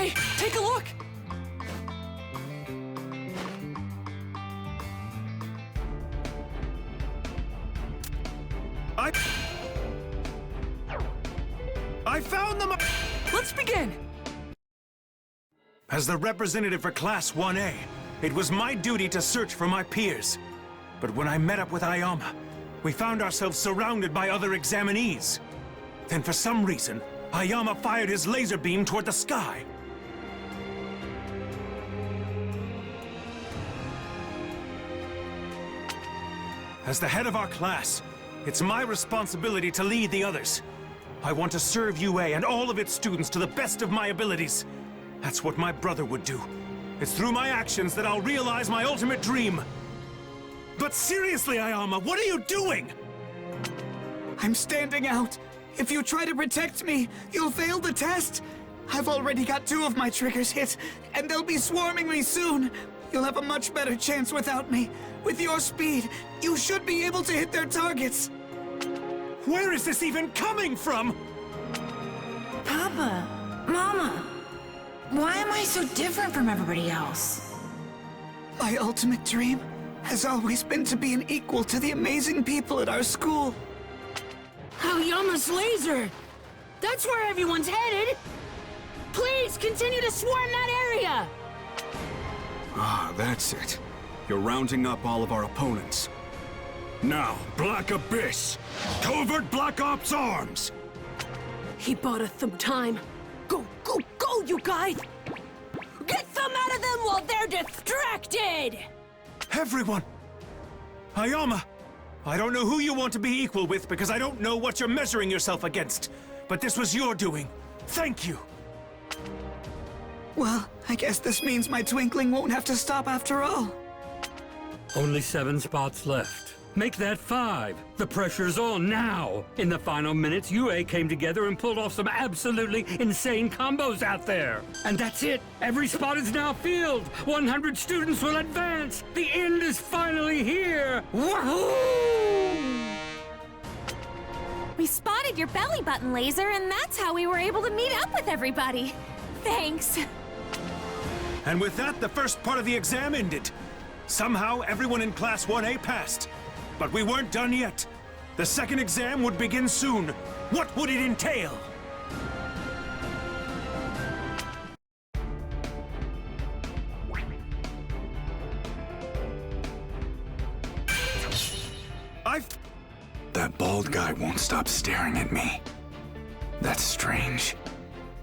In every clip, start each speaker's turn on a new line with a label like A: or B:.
A: Hey, take a look!
B: I found them!
A: Let's begin!
B: As the representative for Class 1A, it was my duty to search for my peers. But when I met up with Ayama, we found ourselves surrounded by other examinees. Then for some reason, Ayama fired his laser beam toward the sky. As the head of our class, it's my responsibility to lead the others. I want to serve UA and all of its students to the best of my abilities. That's what my brother would do. It's through my actions that I'll realize my ultimate dream. But seriously, Ayama, what are you doing?
C: I'm standing out. If you try to protect me, you'll fail the test. I've already got 2 of my triggers hit, and they'll be swarming me soon. You'll have a much better chance without me. With your speed, you should be able to hit their targets.
B: Where is this even coming from?
D: Papa, Mama, why am I so different from everybody else?
C: My ultimate dream has always been to be an equal to the amazing people at our school.
A: Ayama's laser! That's where everyone's headed! Please, continue to swarm that area!
E: Ah, that's it. You're rounding up all of our opponents. Now, Black Abyss! Covert Black Ops Arms!
A: He bought us some time. Go, go, go, you guys! Get some out of them while they're distracted!
B: Everyone! Ayama! I don't know who you want to be equal with because I don't know what you're measuring yourself against. But this was your doing. Thank you!
C: Well, I guess this means my twinkling won't have to stop after all.
F: Only 7 spots left. Make that 5. The pressure's on now. In the final minutes, UA came together and pulled off some absolutely insane combos out there. And that's it. Every spot is now filled. 100 students will advance. The end is finally here. Woohoo!
G: We spotted your belly button laser, and that's how we were able to meet up with everybody. Thanks.
B: And with that, the first part of the exam ended. Somehow, everyone in Class 1A passed. But we weren't done yet. The second exam would begin soon. What would it entail?
E: That bald guy won't stop staring at me. That's strange.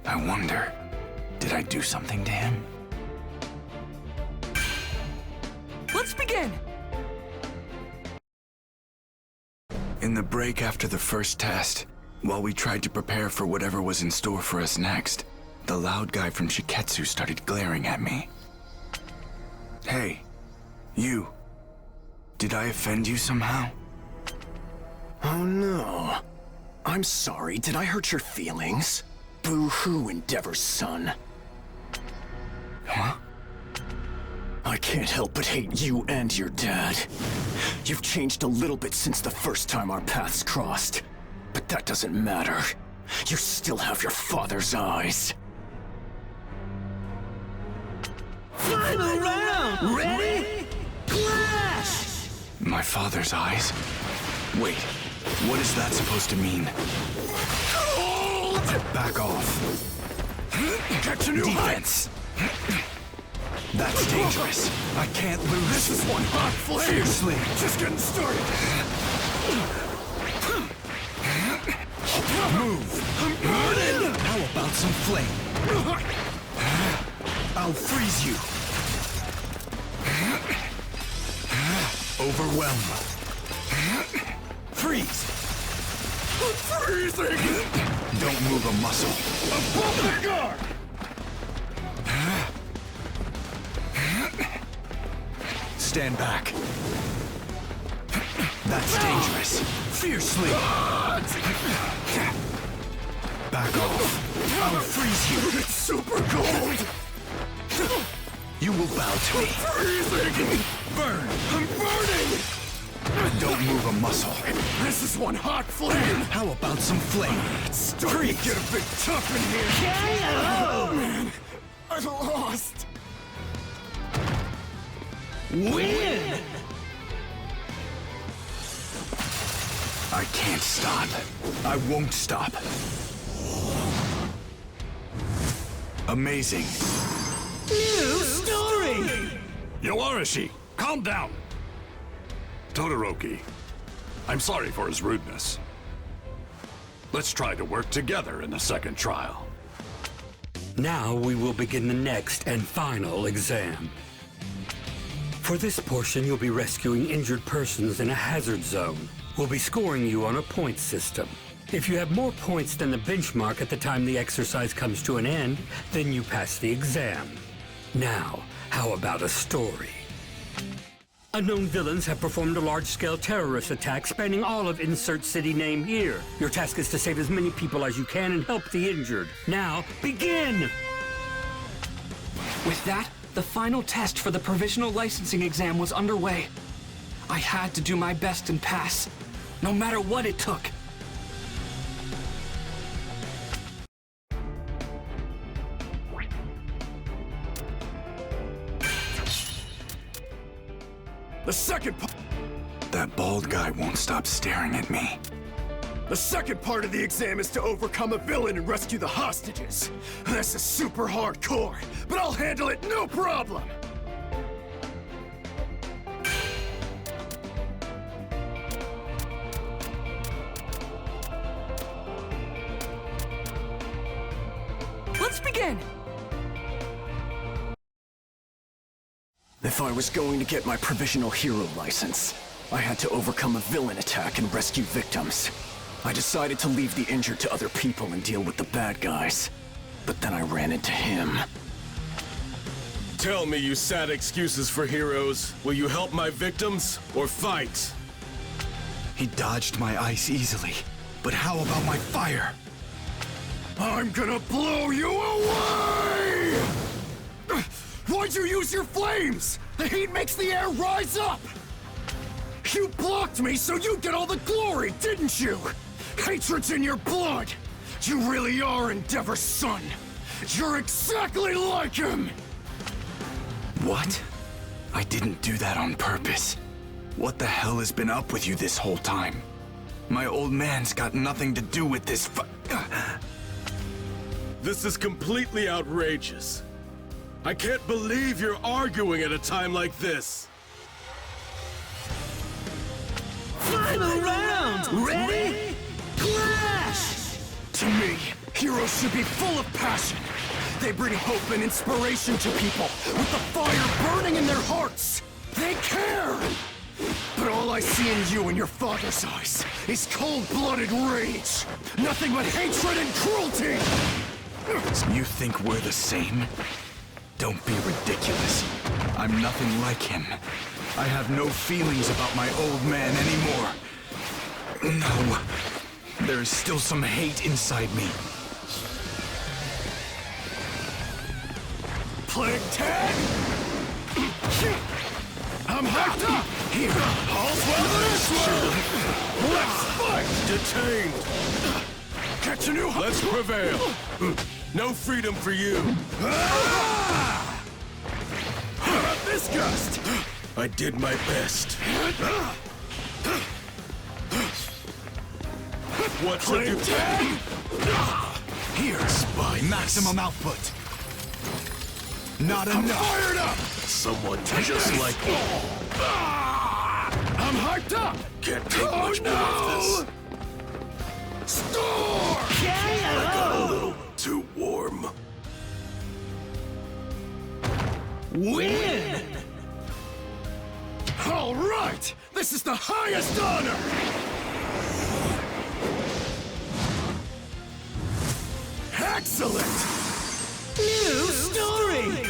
E: I wonder, did I do something to him?
A: Let's begin!
E: In the break after the first test, while we tried to prepare for whatever was in store for us next, the loud guy from Shiketsu started glaring at me. Hey, you. Did I offend you somehow?
H: Oh no. I'm sorry, did I hurt your feelings? Boo-hoo, Endeavor's son.
E: Huh?
H: I can't help but hate you and your dad. You've changed a little bit since the first time our paths crossed. But that doesn't matter. You still have your father's eyes.
A: Final round! Ready? Clash!
E: My father's eyes? Wait, what is that supposed to mean? Back off.
H: Catch a new
E: Defense. That's dangerous. I can't lose.
H: This is one hot flame!
E: Fiercely.
H: Just getting started!
E: Move.
H: I'm burning!
E: How about some flame? I'll freeze you. Overwhelm. Freeze.
H: I'm freezing!
E: Don't move a muscle.
H: Above the guard!
E: Stand back. That's dangerous. Fiercely. Back off. I'll freeze you.
H: It's super cold!
E: You will bow to me.
H: Freezing!
E: Burn.
H: I'm burning!
E: Don't move a muscle.
H: This is one hot flame!
E: How about some flame?
H: It's starting to get a bit tough in here! Oh, man! I lost!
C: Win!
E: I can't stop. I won't stop. Amazing.
C: New story!
I: Yoarashi, calm down. Todoroki, I'm sorry for his rudeness. Let's try to work together in the second trial.
F: Now we will begin the next and final exam. For this portion, you'll be rescuing injured persons in a hazard zone. We'll be scoring you on a point system. If you have more points than the benchmark at the time the exercise comes to an end, then you pass the exam. Now, how about a story? Unknown villains have performed a large-scale terrorist attack spanning all of insert city name here. Your task is to save as many people as you can and help the injured. Now, begin!
J: With that, the final test for the provisional licensing exam was underway. I had to do my best and pass, no matter what it took.
H: The second
E: That bald guy won't stop staring at me.
H: The second part of the exam is to overcome a villain and rescue the hostages. This is super hardcore, but I'll handle it no problem!
J: Let's begin!
H: If I was going to get my provisional hero license, I had to overcome a villain attack and rescue victims. I decided to leave the injured to other people and deal with the bad guys. But then I ran into him.
K: Tell me, you sad excuses for heroes. Will you help my victims or fight?
E: He dodged my ice easily. But how about my fire?
H: I'm gonna blow you away! Why'd you use your flames? The heat makes the air rise up! You blocked me so you'd get all the glory, didn't you? Hatred's in your blood! You really are Endeavor's son! You're exactly like him!
E: What? I didn't do that on purpose. What the hell has been up with you this whole time? My old man's got nothing to do with this
K: This is completely outrageous. I can't believe you're arguing at a time like this.
C: Final round! Ready? Clash!
H: To me, heroes should be full of passion. They bring hope and inspiration to people with the fire burning in their hearts. They care! But all I see in you and your father's eyes is cold-blooded rage. Nothing but hatred and cruelty!
E: You think we're the same? Don't be ridiculous. I'm nothing like him. I have no feelings about my old man anymore. No. There is still some hate inside me.
H: Playing tag? I'm hyped up! Here, all's well that is well! Let's fight! Detained! Catch a new...
K: Let's prevail! No freedom for you!
H: How about this gust?
K: I did my best. What's it do?
E: Here, spy. Maximum output. Not enough.
H: I'm fired up!
K: Someone just like me.
H: I'm hyped up!
K: Can't take much more of this.
H: Storm!
K: I got a little too warm.
C: Win!
H: All right! This is the highest honor! Excellent!
C: New story!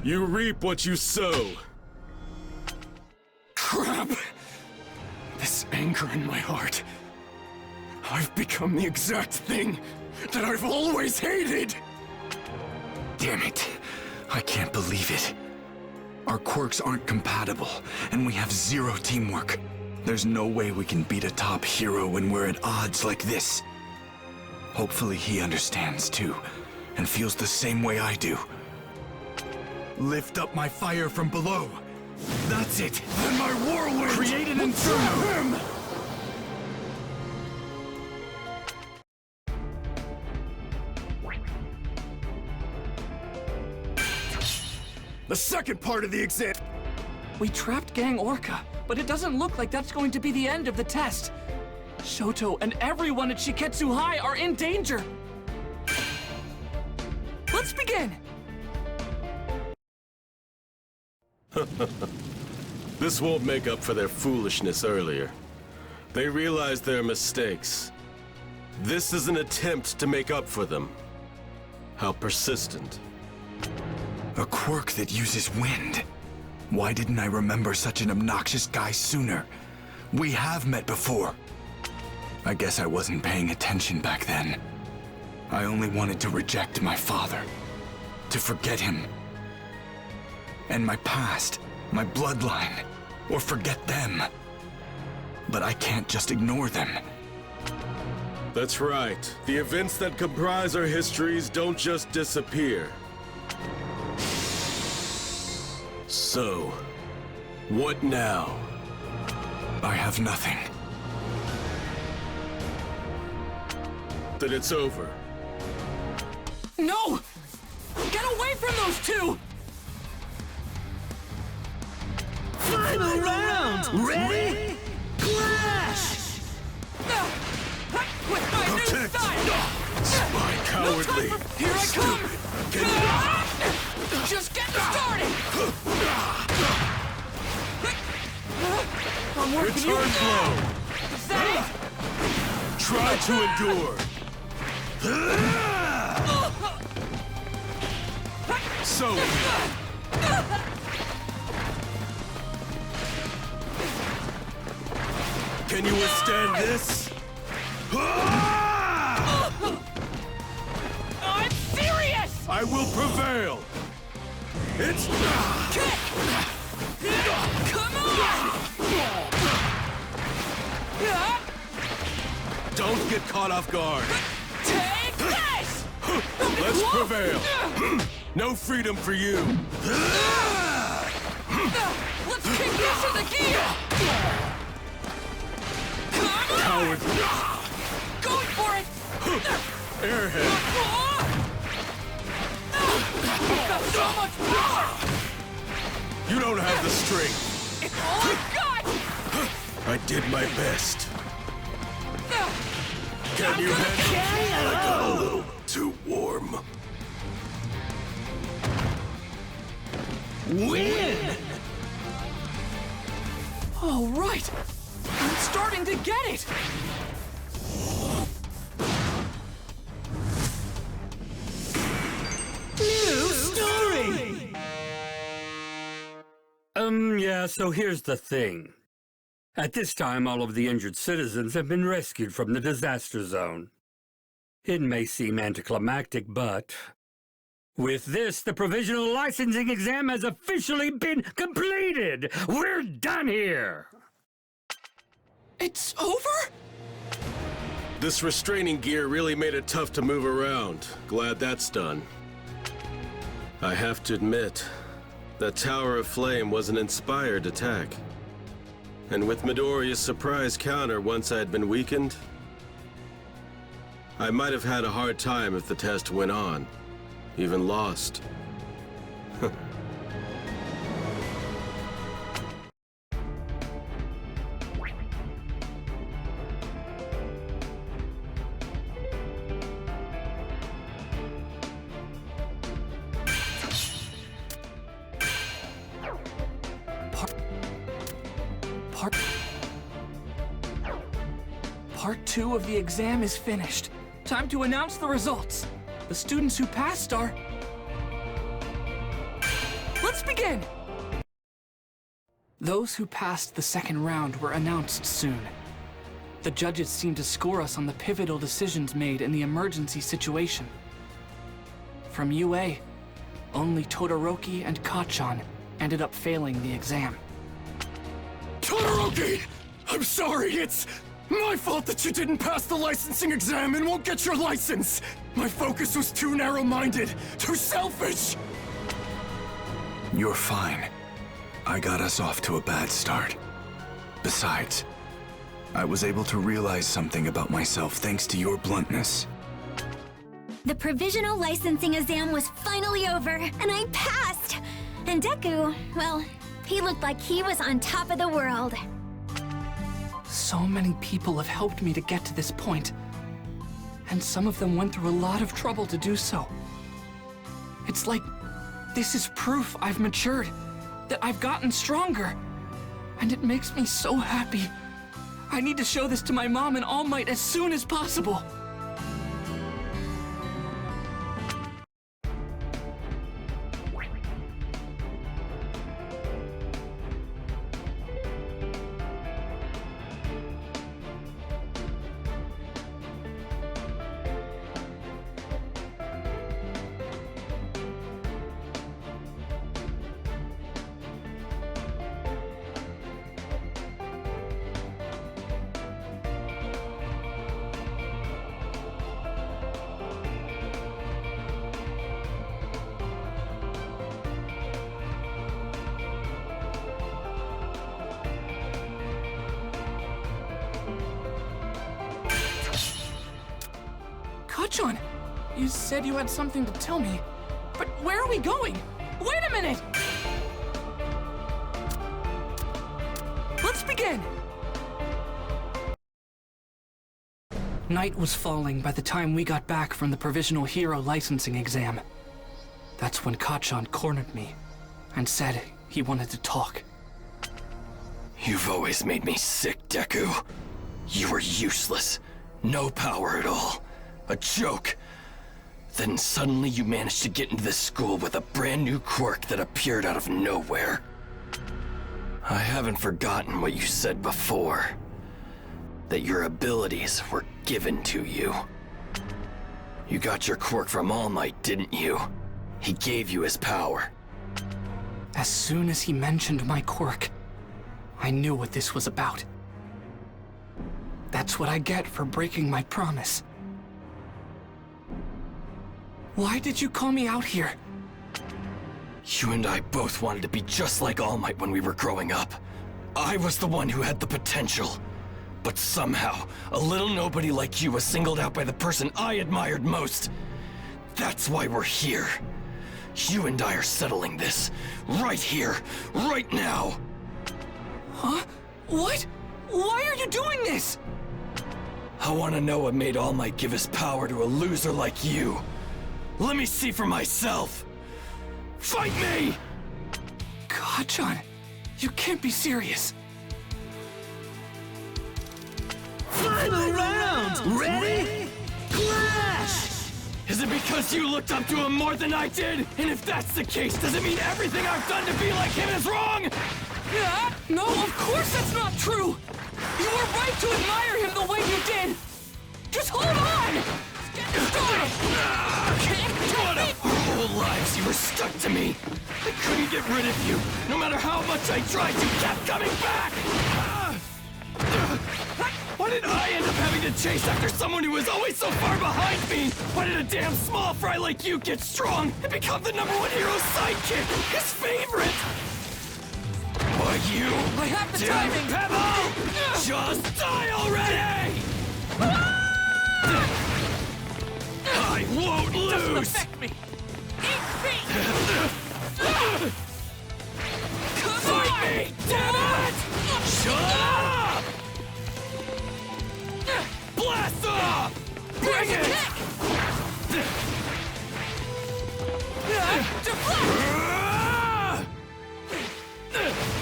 K: You reap what you sow.
H: Crap! This anger in my heart. I've become the exact thing that I've always hated!
E: Damn it. I can't believe it. Our quirks aren't compatible, and we have zero teamwork. There's no way we can beat a top hero when we're at odds like this. Hopefully he understands too, and feels the same way I do. Lift up my fire from below. That's it.
I: Then my whirlwind!
E: Create an inferno!
H: The second part of the exam.
J: We trapped Gang Orca, but it doesn't look like that's going to be the end of the test. Shoto and everyone at Shiketsu High are in danger. Let's begin!
K: This won't make up for their foolishness earlier. They realized their mistakes. This is an attempt to make up for them. How persistent.
E: A quirk that uses wind. Why didn't I remember such an obnoxious guy sooner? We have met before. I guess I wasn't paying attention back then. I only wanted to reject my father. To forget him. And my past, my bloodline, or forget them. But I can't just ignore them.
K: That's right. The events that comprise our histories don't just disappear. So, what now?
E: I have nothing.
K: Then it's over.
J: No! Get away from those two!
C: Final round! Ready? Clash!
J: With my new
K: Protect!
J: style!
K: Spy cowardly!
J: Here I come!
K: Can
J: Just getting started! I'm working you.
K: Return blow!
J: Is that it?
K: Try to endure! So... Can you withstand this?
J: I'm serious!
K: I will prevail! It's...
J: Kick! Come on!
K: Don't get caught off guard!
J: Take this!
K: Let's prevail! No freedom for you!
J: Let's kick this in the gear! Come on!
K: Coward!
J: Going for it!
K: Airhead!
J: You've got so much power!
K: You don't have the strength!
J: It's all I've got!
K: I did my best. Can you
J: gonna
K: handle it? I got a little too warm.
C: Win!
J: All right! I'm starting to get it!
C: New story!
F: Yeah, so here's the thing. At this time, all of the injured citizens have been rescued from the disaster zone. It may seem anticlimactic, but... with this, the provisional licensing exam has officially been completed! We're done here!
J: It's over?
K: This restraining gear really made it tough to move around. Glad that's done. I have to admit, that Tower of Flame was an inspired attack. And with Midoriya's surprise counter once I had been weakened, I might have had a hard time if the test went on, even lost.
J: Part 2 of the exam is finished. Time to announce the results. The students who passed are... Let's begin! Those who passed the second round were announced soon. The judges seemed to score us on the pivotal decisions made in the emergency situation. From UA, only Todoroki and Kacchan ended up failing the exam.
H: Todoroki! I'm sorry, it's my fault that you didn't pass the licensing exam and won't get your license! My focus was too narrow-minded, too selfish!
E: You're fine. I got us off to a bad start. Besides, I was able to realize something about myself thanks to your bluntness.
G: The provisional licensing exam was finally over, and I passed! And Deku, well, he looked like he was on top of the world.
J: So many people have helped me to get to this point. And some of them went through a lot of trouble to do so. It's like, this is proof I've matured, that I've gotten stronger. And it makes me so happy. I need to show this to my mom and All Might as soon as possible. Kachan, you said you had something to tell me, but where are we going? Wait a minute! Let's begin! Night was falling by the time we got back from the Provisional Hero licensing exam. That's when Kachan cornered me and said he wanted to talk.
H: You've always made me sick, Deku. You were useless. No power at all. A joke. Then suddenly you managed to get into this school with a brand new quirk that appeared out of nowhere. I haven't forgotten what you said before. That your abilities were given to you. You got your quirk from All Might, didn't you? He gave you his power.
J: As soon as he mentioned my quirk, I knew what this was about. That's what I get for breaking my promise. Why did you call me out here?
H: You and I both wanted to be just like All Might when we were growing up. I was the one who had the potential. But somehow, a little nobody like you was singled out by the person I admired most. That's why we're here. You and I are settling this. Right here. Right now.
J: Huh? What? Why are you doing this?
H: I want to know what made All Might give his power to a loser like you. Let me see for myself. Fight me!
J: Kachan, you can't be serious.
H: Final round! Ready? Clash! Is it because you looked up to him more than I did? And if that's the case, does it mean everything I've done to be like him is wrong?
J: Yeah? No, of course that's not true! You were right to admire him the way you did! Just hold on! Let's get started!
H: What a whole lives you were stuck to me! I couldn't get rid of you! No matter how much I tried, you kept coming back! Why did I end up having to chase after someone who was always so far behind me? Why did a damn small fry like you get strong and become the #1 hero sidekick? His favorite! Why you
J: I have the timing!
H: Pebble! Just die already! I won't lose!
J: Doesn't affect me! Eat me!
H: Fight me, damn it! Shut up! Blast off! Bring it!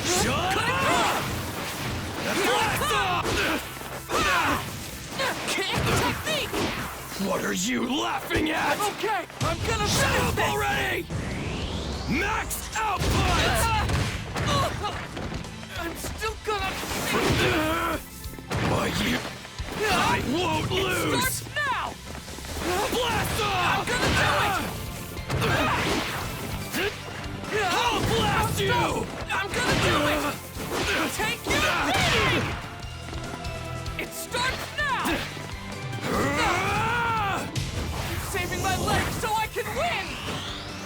H: Shut up! Blast off!
J: Technique!
H: What are you laughing at?
J: I'm okay! I'm gonna
H: Shut
J: finish
H: up
J: this!
H: already! Max output!
J: I'm still gonna...
H: Why you... I won't lose!
J: It starts now!
H: Blast off!
J: I'm gonna do it!
H: I'll blast you!
J: I'm gonna do it! Take your beating! It starts now! You're saving my legs so I can win!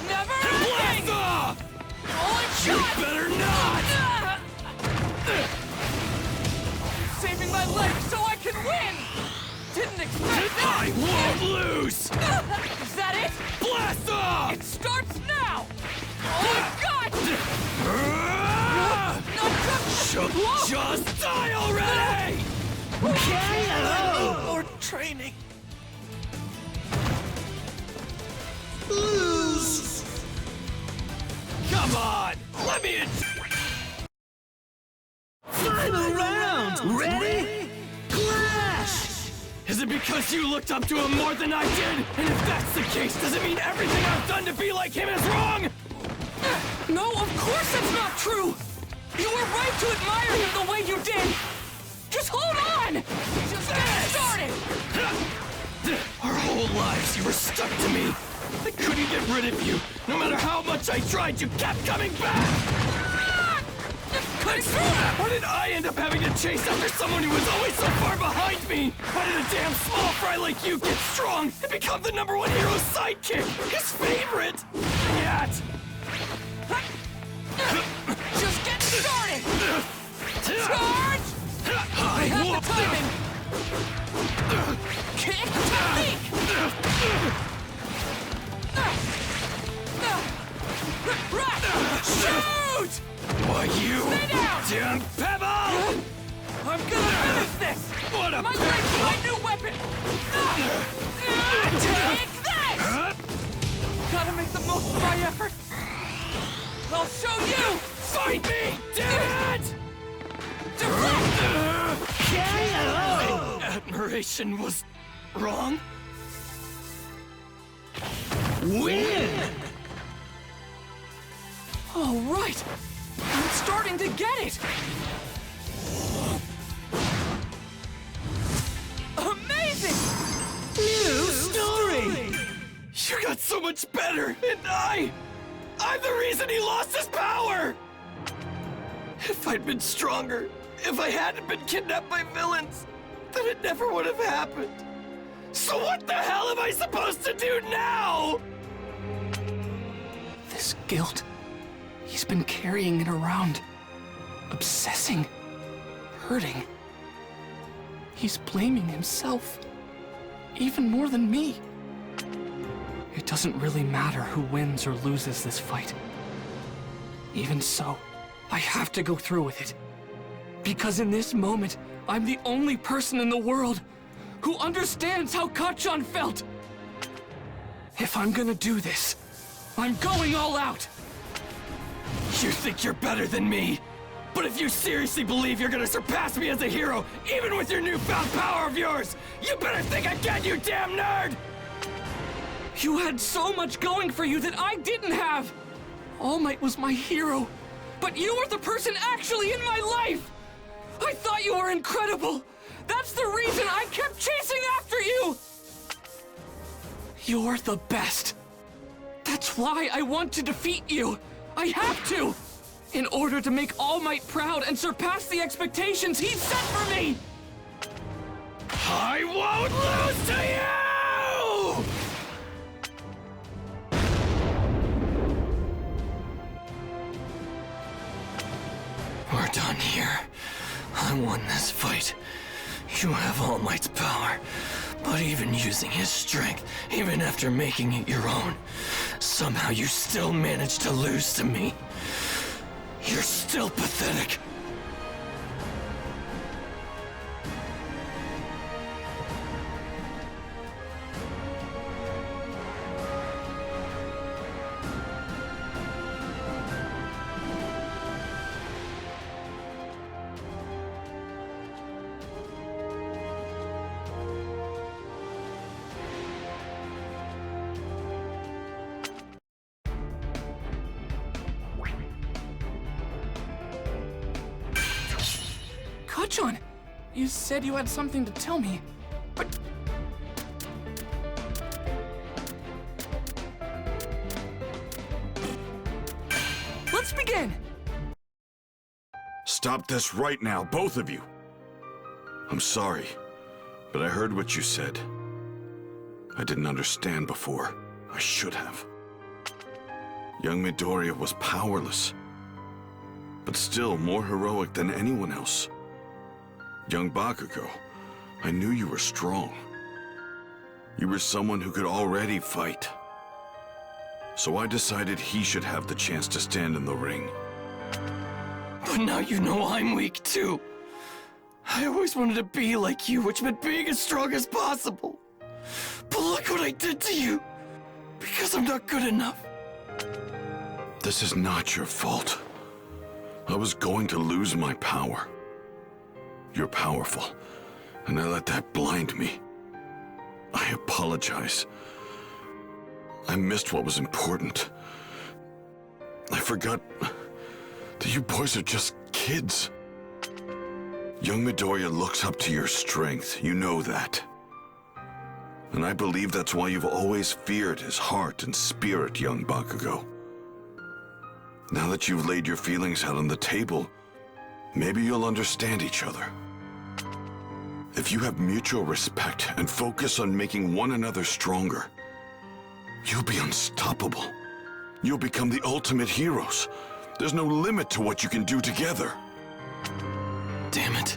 J: Never ending!
H: Blast off!
J: Only
H: won't lose!
J: Is that it?
H: Blast off!
J: It starts now! Oh my god!
H: Just die already!
C: KO!
H: More training.
C: Lose!
H: Come on! Let me in!
C: Final round! Ready? Clash!
H: Is it because you looked up to him more than I did? And if that's the case, does it mean everything I've done to be like him is wrong?
J: No, of course that's not true! You were right to admire him the way you did! Just hold on! Just get started!
H: Our whole lives you were stuck to me. I couldn't get rid of you. No matter how much I tried, you kept coming back! Why did I end up having to chase after someone who was always so far behind me? Why did a damn small fry like you get strong and become the #1 hero's sidekick? His favorite! Yet!
J: Just get started! Charge! I have the timing! Kick technique! Shoot!
H: Why you?
J: Stay down!
H: Damn pebble!
J: I'm gonna finish this!
H: What a
J: My legs, my new weapon! Take this! Gotta make the most of my effort! I'll show you!
H: Fight me! Damn it! Admiration was wrong?
C: Win!
J: All right! I'm starting to get it! Amazing!
C: New story!
H: You got so much better, and I'm the reason he lost his power! If I'd been stronger, if I hadn't been kidnapped by villains, then it never would have happened. So what the hell am I supposed to do now?
J: This guilt, he's been carrying it around, obsessing, hurting. He's blaming himself, even more than me. It doesn't really matter who wins or loses this fight. Even so, I have to go through with it. Because in this moment, I'm the only person in the world who understands how Kachan felt. If I'm gonna do this, I'm going all out.
H: You think you're better than me? But if you seriously believe you're gonna surpass me as a hero, even with your newfound power of yours, you better think again, you damn nerd!
J: You had so much going for you that I didn't have! All Might was my hero, but you were the person actually in my life! I thought you were incredible! That's the reason I kept chasing after you! You're the best. That's why I want to defeat you! I have to! In order to make All Might proud and surpass the expectations he set for me!
H: I won't lose to you! We're done here. I won this fight. You have All Might's power, but even using his strength, even after making it your own, somehow you still managed to lose to me. You're still pathetic.
J: Kachan, you said you had something to tell me, but... Let's begin!
I: Stop this right now, both of you. I'm sorry, but I heard what you said. I didn't understand before. I should have. Young Midoriya was powerless, but still more heroic than anyone else. Young Bakugo, I knew you were strong. You were someone who could already fight. So I decided he should have the chance to stand in the ring.
H: But now you know I'm weak too. I always wanted to be like you, which meant being as strong as possible. But look what I did to you! Because I'm not good enough.
I: This is not your fault. I was going to lose my power. You're powerful, and I let that blind me. I apologize. I missed what was important. I forgot that you boys are just kids. Young Midoriya looks up to your strength, you know that. And I believe that's why you've always feared his heart and spirit, young Bakugo. Now that you've laid your feelings out on the table, maybe you'll understand each other. If you have mutual respect and focus on making one another stronger, you'll be unstoppable. You'll become the ultimate heroes. There's no limit to what you can do together.
H: Damn it.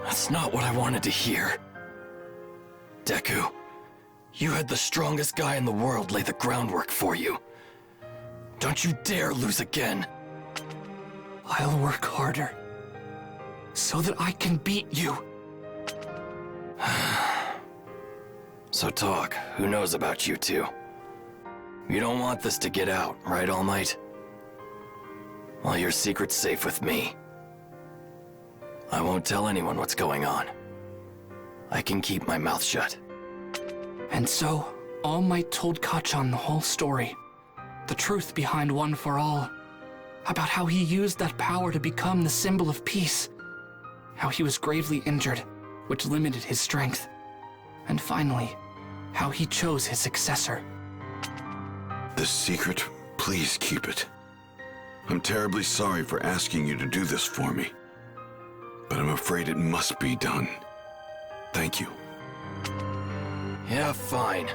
H: That's not what I wanted to hear. Deku, you had the strongest guy in the world lay the groundwork for you. Don't you dare lose again. I'll work harder, so that I can beat you. So talk, who knows about you two? You don't want this to get out, right, All Might? Well, your secret's safe with me. I won't tell anyone what's going on. I can keep my mouth shut.
J: And so, All Might told Kacchan the whole story. The truth behind One for All. About how he used that power to become the symbol of peace. How he was gravely injured, which limited his strength. And finally, how he chose his successor.
I: The secret, please keep it. I'm terribly sorry for asking you to do this for me, but I'm afraid it must be done. Thank you.
H: Yeah, fine.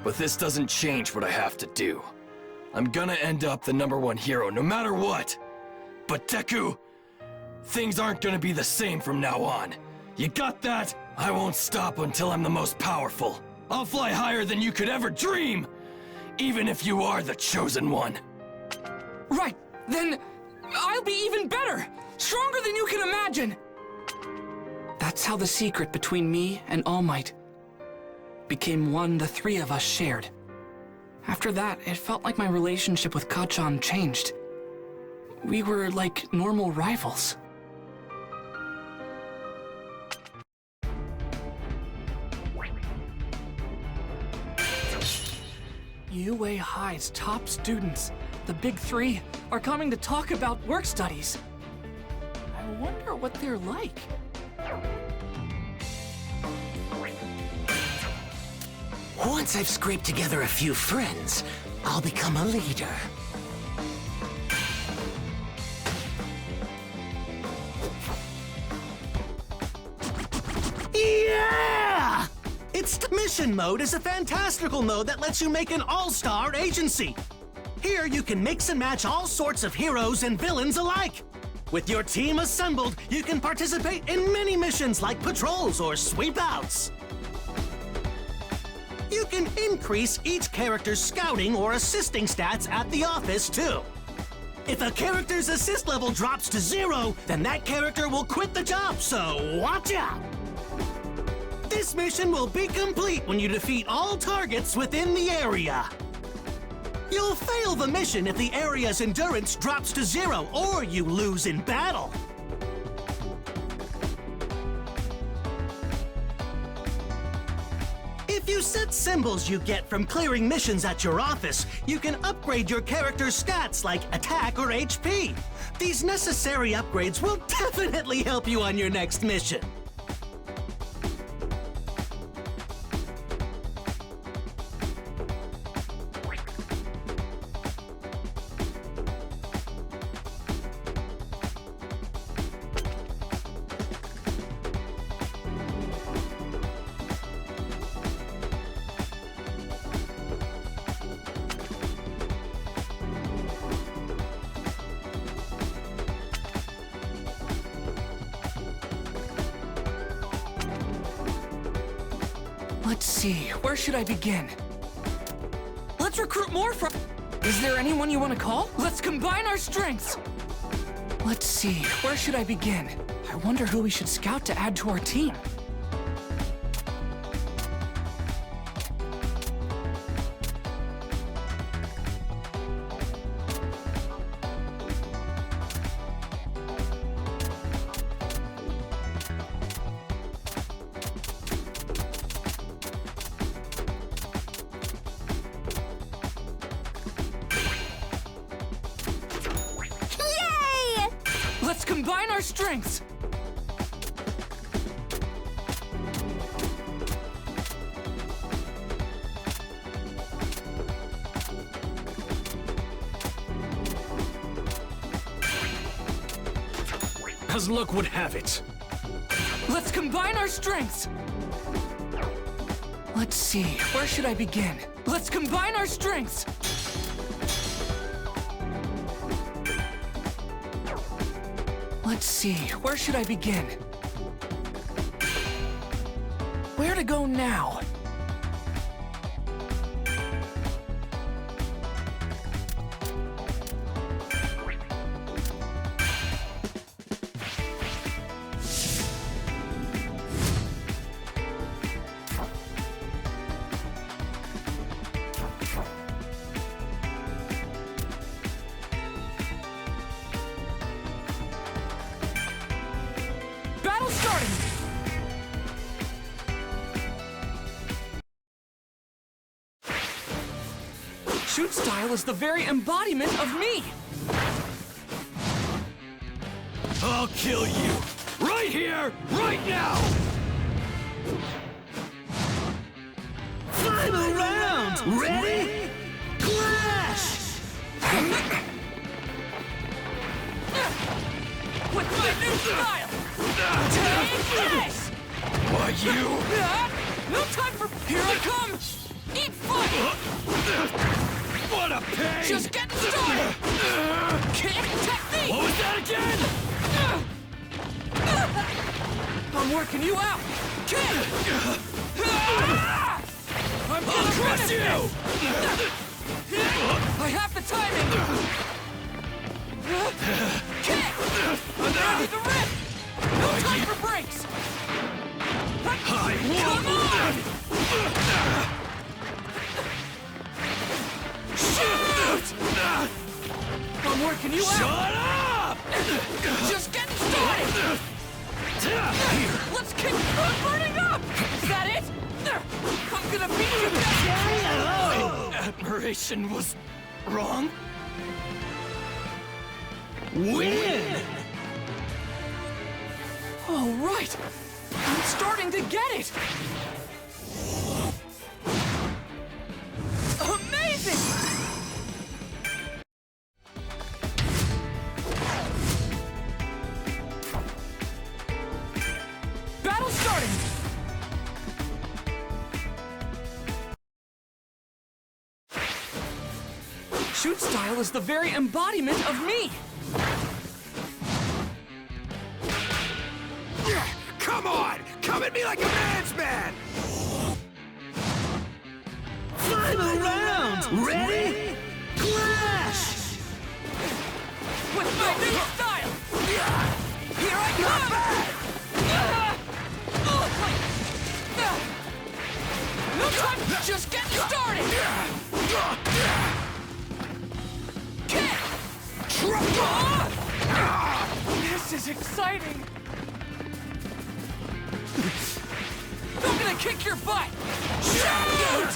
H: But this doesn't change what I have to do. I'm gonna end up the #1 hero no matter what. But Deku, things aren't gonna be the same from now on. You got that? I won't stop until I'm the most powerful. I'll fly higher than you could ever dream, even if you are the chosen one.
J: Right, then I'll be even better, stronger than you can imagine. That's how the secret between me and All Might became one the three of us shared. After that, it felt like my relationship with Kacchan changed. We were like normal rivals. UA High's top students, the Big Three, are coming to talk about work studies. I wonder what they're like.
L: Once I've scraped together a few friends, I'll become a leader.
M: Yeah! It's Mission Mode is a fantastical mode that lets you make an all-star agency. Here you can mix and match all sorts of heroes and villains alike. With your team assembled, you can participate in many missions like patrols or sweep-outs. You can increase each character's scouting or assisting stats at the office, too. If a character's assist level drops to 0, then that character will quit the job, so watch out! This mission will be complete when you defeat all targets within the area. You'll fail the mission if the area's endurance drops to 0 or you lose in battle. If you set symbols you get from clearing missions at your office, you can upgrade your character's stats like attack or HP. These necessary upgrades will definitely help you on your next mission.
J: Let's see, where should I begin? Let's recruit more from... Is there anyone you want to call? Let's combine our strengths! Let's see, where should I begin? I wonder who we should scout to add to our team. Let's combine our strengths!
H: As luck would have it.
J: Let's combine our strengths! Let's see, where should I begin? Let's combine our strengths! Let's see, where should I begin? Where to go now? Battle starting! Shoot style is the very embodiment of me!
H: I'll kill you! Right here! Right now! Final round! Ready? Clash!
J: With my new style! Take this!
H: Why you?
J: No time for... Here I come! Eat fire!
H: What a pain!
J: Just getting started! Kick technique!
H: What was that again?
J: I'm working you out! Kick! I'm gonna
H: crush you!
J: I have the timing! Kick! I'm ready to rip! No time for breaks! Come on! Shoot! I'm working you out!
H: Shut up!
J: Just getting started! Here! Let's kick... I'm burning up! Is that it? I'm gonna beat you down!
H: My admiration was wrong. Win!
J: All right! I'm starting to get it! Amazing! Battle starting! Shoot style is the very embodiment of me!
H: Come on! Come at me like a man's man! Final round! Ready? Clash!
J: With my new style! Here I come! No time! Just getting started! Kick! This is exciting! I'm gonna kick your butt! Shoot!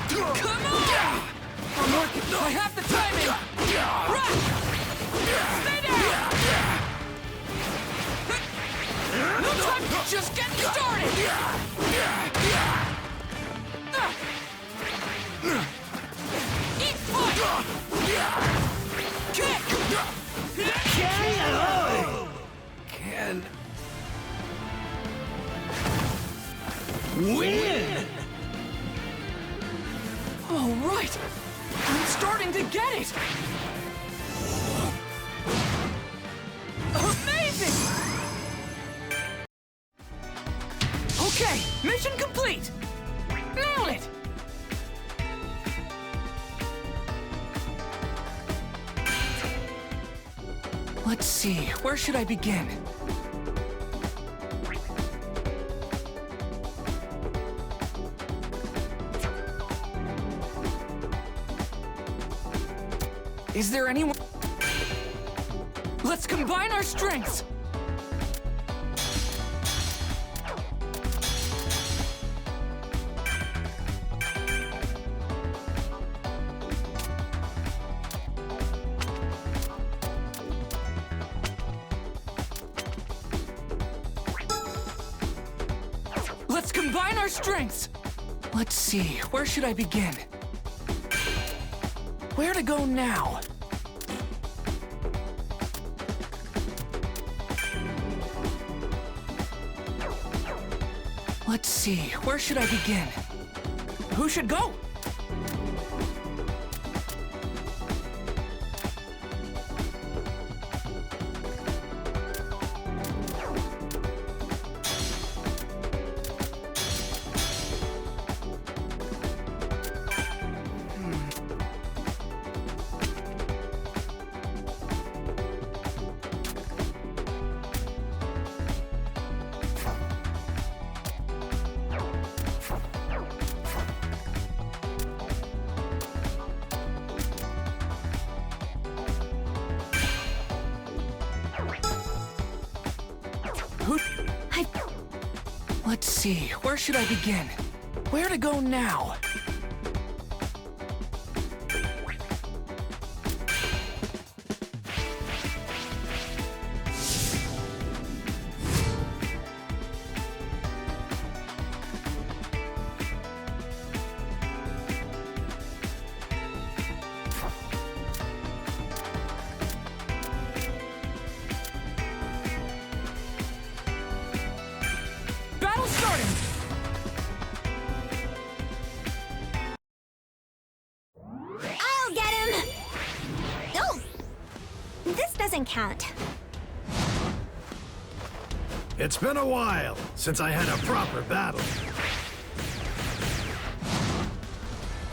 J: Come on! I'm working. I have the timing! Right! Stay down! No time! Just getting started! Eat foot! Kick!
H: Can... win!
J: All right! I'm starting to get it! Amazing! Okay, mission complete! Nailed it! Let's see, where should I begin? Is there anyone? Let's combine our strengths! Let's combine our strengths! Let's see, where should I begin? Where to go now? Let's see, where should I begin? Who should go? Let's see, where should I begin? Where to go now?
G: I'll get him! Oh! This doesn't count.
N: It's been a while since I had a proper battle.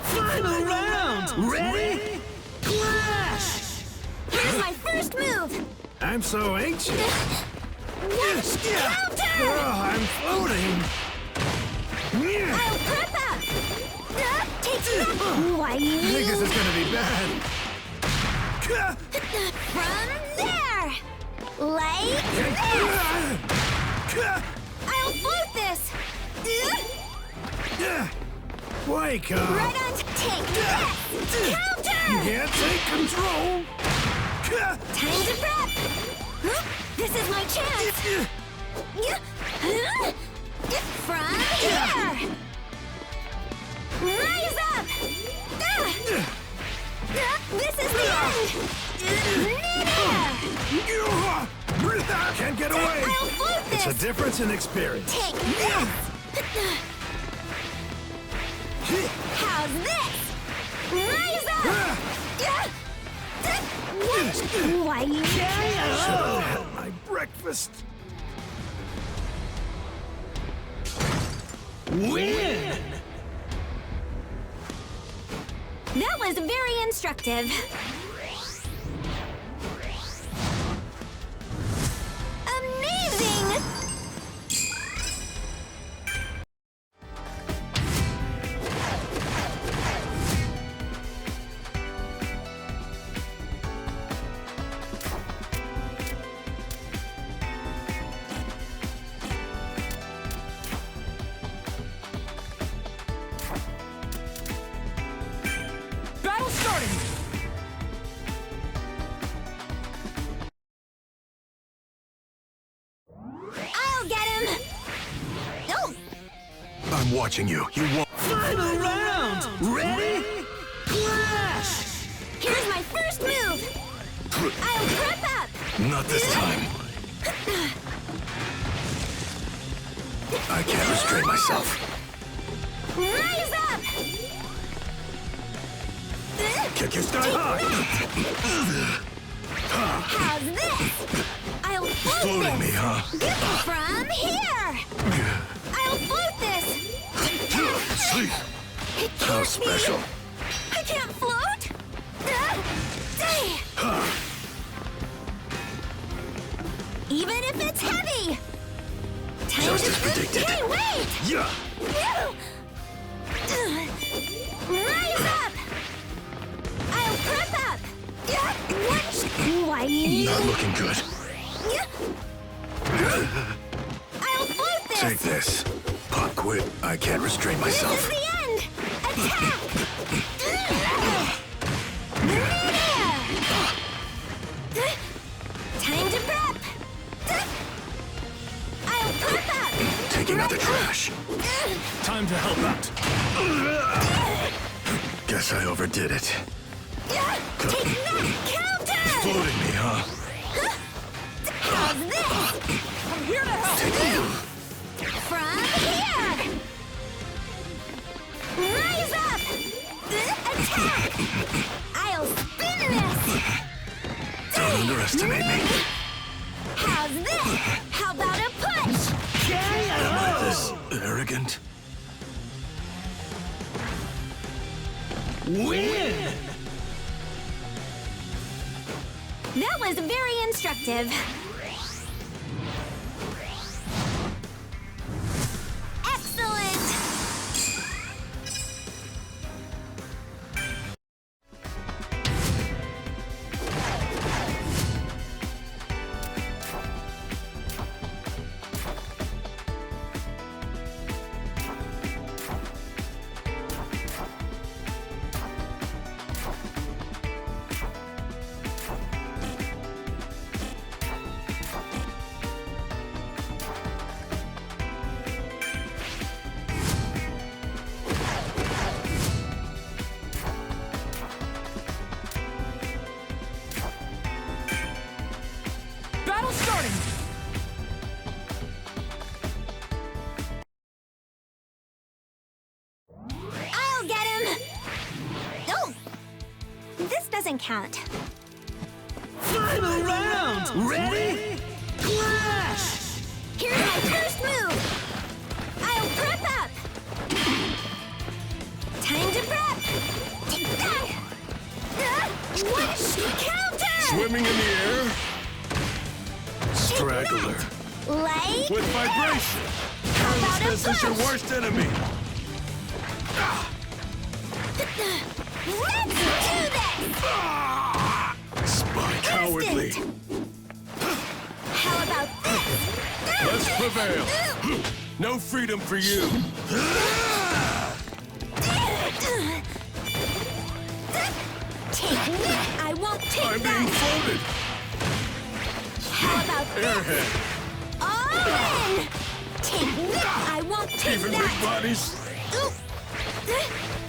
M: Final round! Ready? Clash!
G: Here's my first move!
N: I'm so anxious.
G: Counter!
N: Oh, I'm floating.
G: I'll prep up! Take that! Why
N: I think this is gonna be bad.
G: From there! Like this! I'll float this!
N: Wake up!
G: Right on! Take this! Counter!
N: You can't take control!
G: Time to prep! This is my chance! From here! Rise up! This is the end! Midair!
N: Can't get away!
G: I'll float this!
N: It's a difference in experience.
G: Take this! How's this? Rise up! Why
N: Should have had my breakfast.
M: Win!
G: That was very instructive. Amazing!
J: Battle starting!
G: I'll get him! Oh!
E: I'm watching you. You won't.
M: Final round! Ready? Clash!
G: Here's my first move! I'll prep up!
E: Not this time. I can't restrain myself.
G: Rise up!
E: Kick your start hard.
G: How's this? I'll float
E: Floating
G: this!
E: me, huh?
G: From here! I'll float It
N: How
G: can't
N: special.
G: be. I can't float. Even if it's heavy. Time
N: Just
G: to
N: as predicted.
G: Hey, wait!
N: Yeah.
G: Rise up! I'll prep up! Why?
N: Not looking good.
G: I'll float this!
N: Take this. Pop quit. I can't restrain myself.
G: This is the end! Attack! Time to prep! I'll prep up!
N: Taking out the trash.
B: Time to help out.
N: Guess I overdid it.
G: Take that! Counter!
N: Floating me, huh?
G: How's this? I'm here to help! From here! Rise up! Attack! I'll spin this!
N: Don't underestimate me.
G: How's this? How about a push?
N: Am I this arrogant?
M: Win!
G: That was very instructive. Excellent!
J: Battle starting!
G: I'll get him! Oh! This doesn't count.
M: Final round! Ready? Clash!
G: Here's my first move! I'll prep up! Time to prep! Take that! One counter!
I: Swimming in the air
N: Straggler.
G: Like...
I: with vibration.
G: How about a
I: Carelessness is your
G: push?
I: worst enemy.
G: Let's do this!
I: Spy cowardly.
G: How about this?
I: Let's prevail. No freedom for you.
G: Take that! I won't take
I: I'm being
G: that!
I: floated.
G: How about this?
I: Airhead.
G: All in! Take that! I won't take
I: Even
G: that!
I: big bodies.
G: Oop.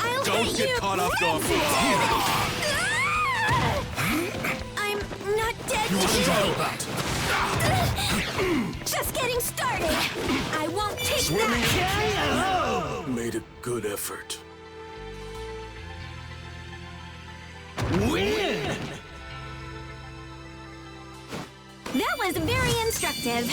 G: I'll
I: Don't
G: hit
I: get
G: you.
I: caught off guard.
G: I'm not dead yet. Just getting started. I won't take
I: Swimming
G: that.
I: Made a good effort.
M: Win!
G: That was very instructive.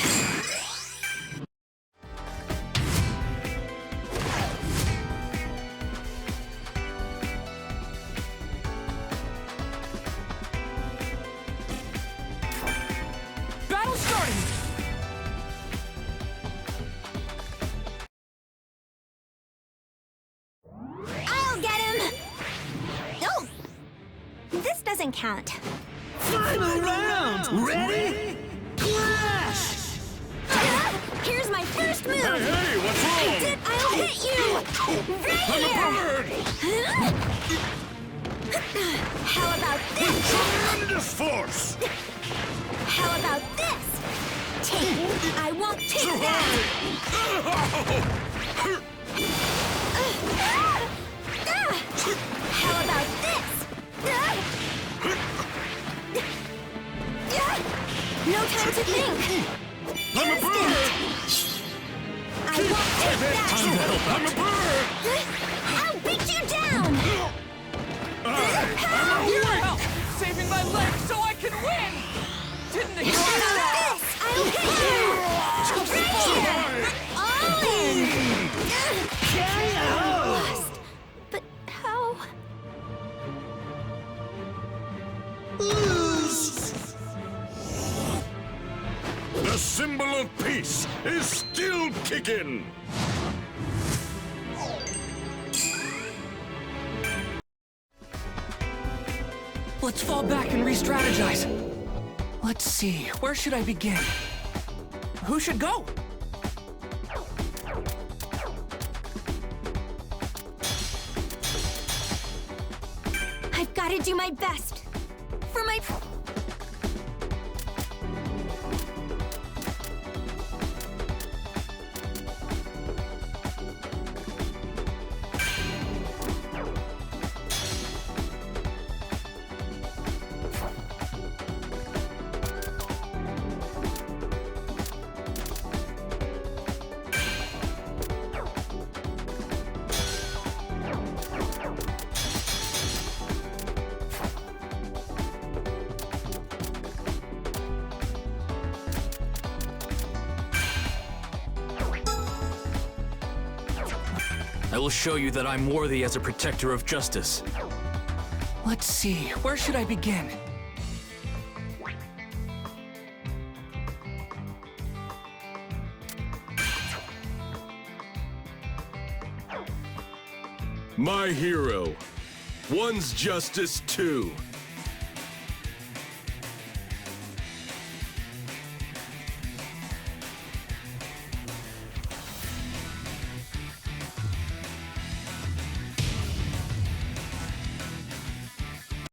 J: Battle starting!
G: I'll get him. Oh, this doesn't count.
M: Final round! Ready? Clash!
G: Here's my first move.
I: Hey, what's wrong?
G: I'll hit you. Right
I: I'm a
G: here.
I: bird.
G: How about this?
I: Tremendous force.
G: How about this? Take. I won't take
I: Too
G: that. How about this? No time to think.
I: I'm a bird.
G: I won't take that.
I: Time to help. I'm a bird.
G: I'll beat you down.
J: I'm here to help! Saving my leg so I can win! Didn't expect that!
G: I'll hit you. Right here. All in.
I: The symbol of peace is still kicking!
J: Let's fall back and re-strategize. Let's see, where should I begin? Who should go?
G: I've got to do my best. For my...
H: I will show you that I'm worthy as a protector of justice.
J: Let's see, where should I begin?
K: My hero. One's justice too.